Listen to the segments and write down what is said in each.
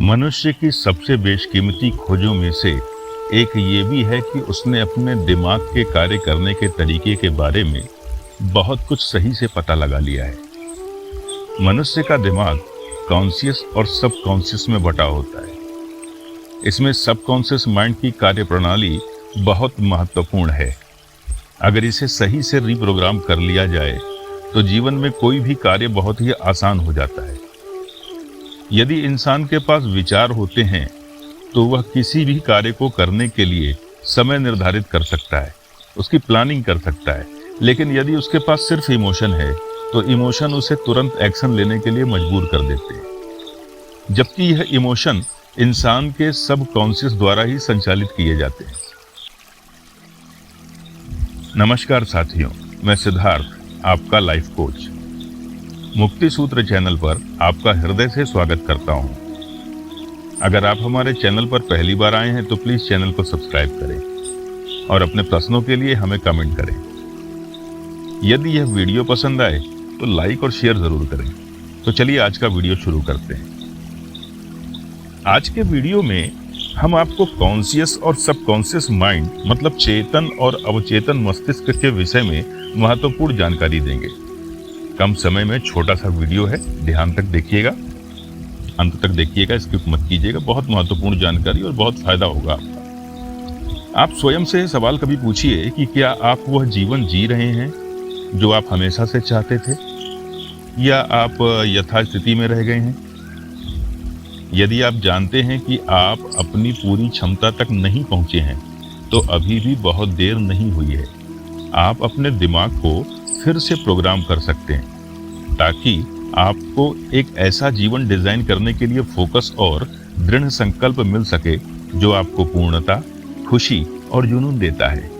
मनुष्य की सबसे बेशकीमती खोजों में से एक ये भी है कि उसने अपने दिमाग के कार्य करने के तरीके के बारे में बहुत कुछ सही से पता लगा लिया है। मनुष्य का दिमाग कॉन्शियस और सबकॉन्शियस में बटा होता है। इसमें सबकॉन्शियस माइंड की कार्यप्रणाली बहुत महत्वपूर्ण है। अगर इसे सही से रीप्रोग्राम कर लिया जाए तो जीवन में कोई भी कार्य बहुत ही आसान हो जाता है। यदि इंसान के पास विचार होते हैं तो वह किसी भी कार्य को करने के लिए समय निर्धारित कर सकता है, उसकी प्लानिंग कर सकता है। लेकिन यदि उसके पास सिर्फ इमोशन है तो इमोशन उसे तुरंत एक्शन लेने के लिए मजबूर कर देते हैं, जबकि यह इमोशन इंसान के सबकॉन्शियस द्वारा ही संचालित किए जाते हैं। नमस्कार साथियों, मैं सिद्धार्थ, आपका लाइफ कोच। मुक्ति सूत्र चैनल पर आपका हृदय से स्वागत करता हूं। अगर आप हमारे चैनल पर पहली बार आए हैं तो प्लीज चैनल को सब्सक्राइब करें और अपने प्रश्नों के लिए हमें कमेंट करें। यदि यह वीडियो पसंद आए तो लाइक और शेयर जरूर करें। तो चलिए आज का वीडियो शुरू करते हैं। आज के वीडियो में हम आपको कॉन्शियस और सबकॉन्शियस माइंड मतलब चेतन और अवचेतन मस्तिष्क के विषय में महत्वपूर्ण जानकारी देंगे। कम समय में छोटा सा वीडियो है, ध्यान तक देखिएगा, अंत तक देखिएगा, स्किप मत कीजिएगा। बहुत महत्वपूर्ण जानकारी और बहुत फायदा होगा आपका। आप स्वयं से सवाल कभी पूछिए कि क्या आप वह जीवन जी रहे हैं जो आप हमेशा से चाहते थे, या आप यथास्थिति में रह गए हैं। यदि आप जानते हैं कि आप अपनी पूरी क्षमता तक नहीं पहुंचे हैं तो अभी भी बहुत देर नहीं हुई है। आप अपने दिमाग को फिर से प्रोग्राम कर सकते हैं ताकि आपको एक ऐसा जीवन डिजाइन करने के लिए फोकस और दृढ़ संकल्प मिल सके जो आपको पूर्णता, खुशी और जुनून देता है।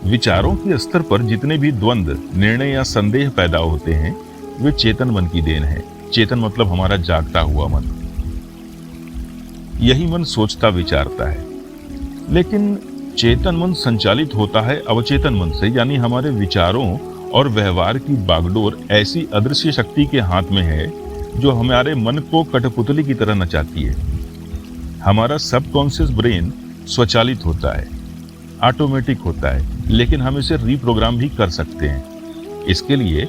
विचारों के स्तर पर जितने भी द्वंद्व, निर्णय या संदेह पैदा होते हैं वे चेतन मन की देन है। चेतन मतलब हमारा जागता हुआ मन। यही मन सोचता विचारता है। लेकिन चेतन मन संचालित होता है अवचेतन मन से, यानी हमारे विचारों और व्यवहार की बागडोर ऐसी अदृश्य शक्ति के हाथ में है जो हमारे मन को कठपुतली की तरह नचाती है। हमारा सबकॉन्शियस ब्रेन स्वचालित होता है, ऑटोमेटिक होता है, लेकिन हम इसे रीप्रोग्राम भी कर सकते हैं। इसके लिए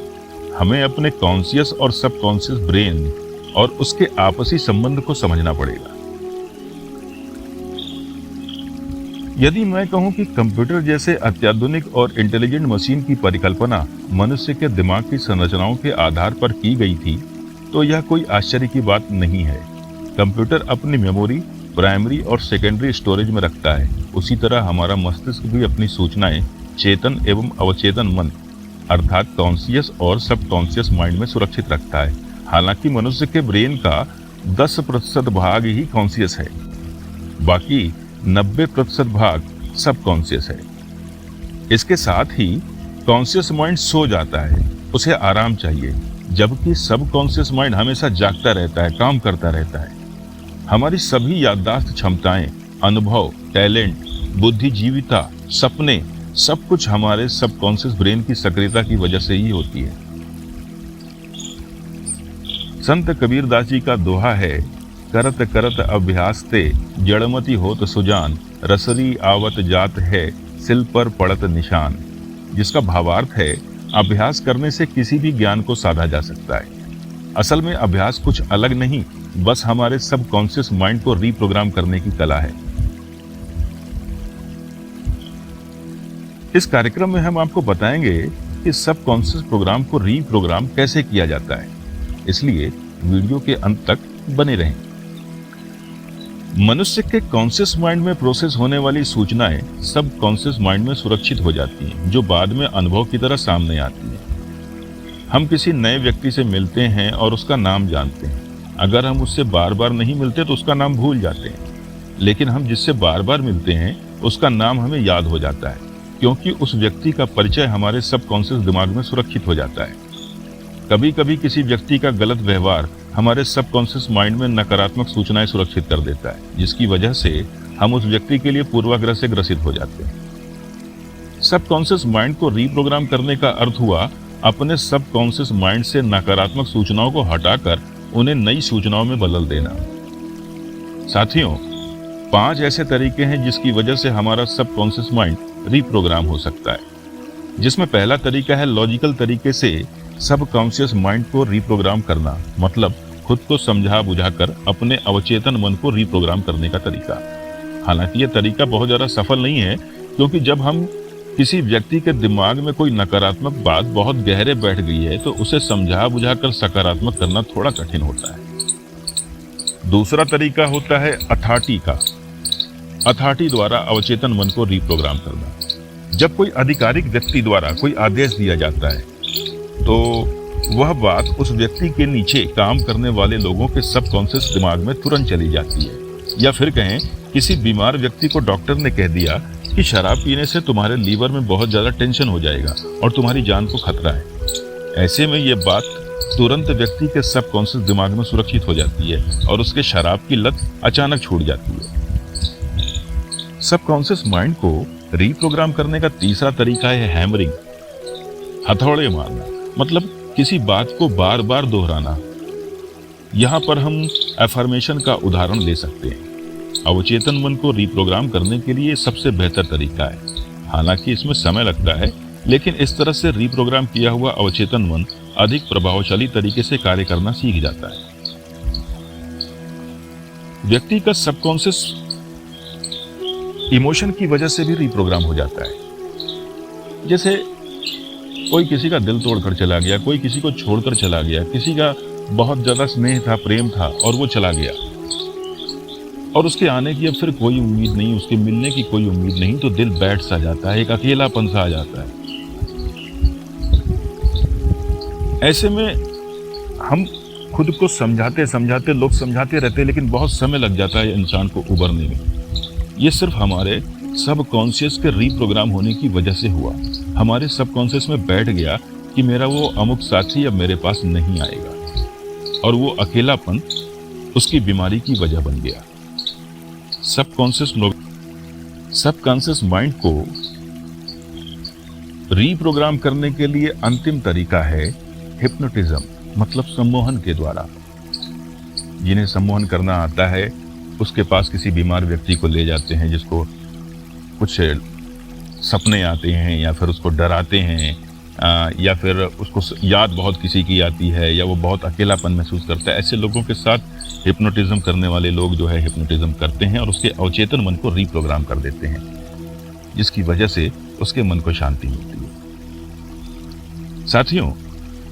हमें अपने कॉन्शियस और सबकॉन्शियस ब्रेन और उसके आपसी संबंध को समझना पड़ेगा। यदि मैं कहूं कि कंप्यूटर जैसे अत्याधुनिक और इंटेलिजेंट मशीन की परिकल्पना मनुष्य के दिमाग की संरचनाओं के आधार पर की गई थी तो यह कोई आश्चर्य की बात नहीं है। कंप्यूटर अपनी मेमोरी प्राइमरी और सेकेंडरी स्टोरेज में रखता है। उसी तरह हमारा मस्तिष्क भी अपनी सूचनाएं चेतन एवं अवचेतन मन अर्थात कॉन्शियस और सबकॉन्शियस माइंड में सुरक्षित रखता है। हालांकि मनुष्य के ब्रेन का 10% भाग ही कॉन्शियस है, बाकी 90% भाग सबकॉन्शियस है। इसके साथ ही कॉन्शियस माइंड सो जाता है, उसे आराम चाहिए, जबकि सबकॉन्शियस माइंड हमेशा जागता रहता है, काम करता रहता है। हमारी सभी याददाश्त क्षमताएं, अनुभव, टैलेंट, बुद्धिजीविता, सपने, सब कुछ हमारे सबकॉन्शियस ब्रेन की सक्रियता की वजह से ही होती है। संत कबीरदास जी का दोहा है, करत करत अभ्यास ते जड़मति होत सुजान, रसरी आवत जात है सिल पर पड़त निशान। जिसका भावार्थ है, अभ्यास करने से किसी भी ज्ञान को साधा जा सकता है। असल में अभ्यास कुछ अलग नहीं, बस हमारे सबकॉन्शियस माइंड को रीप्रोग्राम करने की कला है। इस कार्यक्रम में हम आपको बताएंगे कि सबकॉन्शियस प्रोग्राम को रीप्रोग्राम कैसे किया जाता है, इसलिए वीडियो के अंत तक बने रहें। मनुष्य के कॉन्शियस माइंड में प्रोसेस होने वाली सूचनाएं सबकॉन्शियस माइंड में सुरक्षित हो जाती हैं, जो बाद में अनुभव की तरह सामने आती हैं। हम किसी नए व्यक्ति से मिलते हैं और उसका नाम जानते हैं। अगर हम उससे बार बार नहीं मिलते तो उसका नाम भूल जाते हैं, लेकिन हम जिससे बार बार मिलते हैं उसका नाम हमें याद हो जाता है, क्योंकि उस व्यक्ति का परिचय हमारे सबकॉन्शियस दिमाग में सुरक्षित हो जाता है। कभी कभी किसी व्यक्ति का गलत व्यवहार हमारे सबकॉन्शियस माइंड में नकारात्मक सूचनाएं सुरक्षित कर देता है, जिसकी वजह से हम उस व्यक्ति के लिए पूर्वाग्रह से ग्रसित हो जाते हैं। सबकॉन्शियस माइंड को रीप्रोग्राम करने का अर्थ हुआ अपने सबकॉन्शियस माइंड से नकारात्मक सूचनाओं को हटाकर उन्हें नई सूचनाओं में बदल देना। साथियों, 5 ऐसे तरीके हैं जिसकी वजह से हमारा सबकॉन्शियस माइंड रीप्रोग्राम हो सकता है, जिसमें पहला तरीका है लॉजिकल तरीके से सबकॉन्शियस माइंड को रीप्रोग्राम करना, मतलब खुद को समझा बुझाकर अपने अवचेतन मन को रीप्रोग्राम करने का तरीका। हालांकि यह तरीका बहुत ज़्यादा सफल नहीं है, क्योंकि जब हम किसी व्यक्ति के दिमाग में कोई नकारात्मक बात बहुत गहरे बैठ गई है तो उसे समझा बुझाकर सकारात्मक करना थोड़ा कठिन होता है। दूसरा तरीका होता है अथॉरिटी का। अथॉरिटी द्वारा अवचेतन मन को रीप्रोग्राम करना। जब कोई आधिकारिक व्यक्ति द्वारा कोई आदेश दिया जाता है तो वह बात उस व्यक्ति के नीचे काम करने वाले लोगों के सबकॉन्शियस दिमाग में तुरंत चली जाती है। या फिर कहें, किसी बीमार व्यक्ति को डॉक्टर ने कह दिया कि शराब पीने से तुम्हारे लीवर में बहुत ज़्यादा टेंशन हो जाएगा और तुम्हारी जान को खतरा है। ऐसे में ये बात तुरंत व्यक्ति के सबकॉन्शियस दिमाग में सुरक्षित हो जाती है और उसके शराब की लत अचानक छूट जाती है। सबकॉन्शियस माइंड को रीप्रोग्राम करने का तीसरा तरीका है हैमरिंग, हथौड़े मारना, मतलब किसी बात को बार बार दोहराना। यहाँ पर हम एफर्मेशन का उदाहरण ले सकते हैं। अवचेतन मन को रीप्रोग्राम करने के लिए सबसे बेहतर तरीका है। हालांकि इसमें समय लगता है, लेकिन इस तरह से रीप्रोग्राम किया हुआ अवचेतन मन अधिक प्रभावशाली तरीके से कार्य करना सीख जाता है। व्यक्ति का सबकॉन्शियस इमोशन की वजह से भी रीप्रोग्राम हो जाता है। जैसे कोई किसी का दिल तोड़कर चला गया, कोई किसी को छोड़कर चला गया, किसी का बहुत ज्यादा स्नेह था, प्रेम था और वो चला गया और उसके आने की अब फिर कोई उम्मीद नहीं, उसके मिलने की कोई उम्मीद नहीं, तो दिल बैठ सा जाता है, एक अकेलापन सा आ जाता है। ऐसे में हम खुद को समझाते समझाते, लोग समझाते रहते हैं, लेकिन बहुत समय लग जाता है इंसान को उबरने में। ये सिर्फ हमारे सबकॉन्शियस के रीप्रोग्राम होने की वजह से हुआ। हमारे सबकॉन्शियस में बैठ गया कि मेरा वो अमुक साथी अब मेरे पास नहीं आएगा, और वो अकेलापन उसकी बीमारी की वजह बन गया। सबकॉन्शियस माइंड को रीप्रोग्राम करने के लिए अंतिम तरीका है हिप्नोटिज्म, मतलब सम्मोहन के द्वारा। जिन्हें सम्मोहन करना आता है उसके पास किसी बीमार व्यक्ति को ले जाते हैं, जिसको कुछ सपने आते हैं या फिर उसको डराते हैं, या फिर उसको याद बहुत किसी की आती है, या वो बहुत अकेलापन महसूस करता है। ऐसे लोगों के साथ हिप्नोटिज्म करने वाले लोग जो है हिप्नोटिज्म करते हैं और उसके अवचेतन मन को रीप्रोग्राम कर देते हैं, जिसकी वजह से उसके मन को शांति मिलती है। साथियों,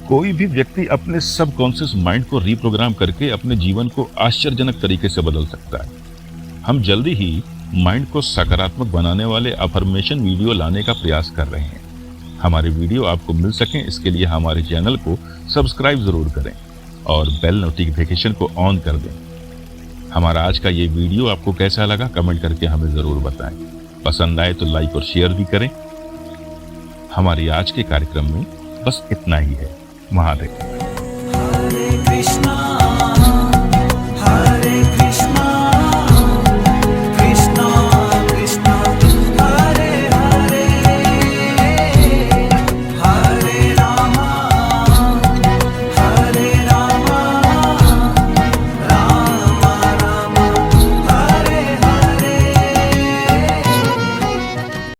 कोई भी व्यक्ति अपने सबकॉन्शियस माइंड को रीप्रोग्राम करके अपने जीवन को आश्चर्यजनक तरीके से बदल सकता है। हम जल्दी ही माइंड को सकारात्मक बनाने वाले अफर्मेशन वीडियो लाने का प्रयास कर रहे हैं। हमारे वीडियो आपको मिल सकें, इसके लिए हमारे चैनल को सब्सक्राइब जरूर करें और बेल नोटिफिकेशन को ऑन कर दें। हमारा आज का ये वीडियो आपको कैसा लगा कमेंट करके हमें ज़रूर बताएं। पसंद आए तो लाइक और शेयर भी करें। हमारी आज के कार्यक्रम में बस इतना ही है। महादेव। हरे कृष्णा।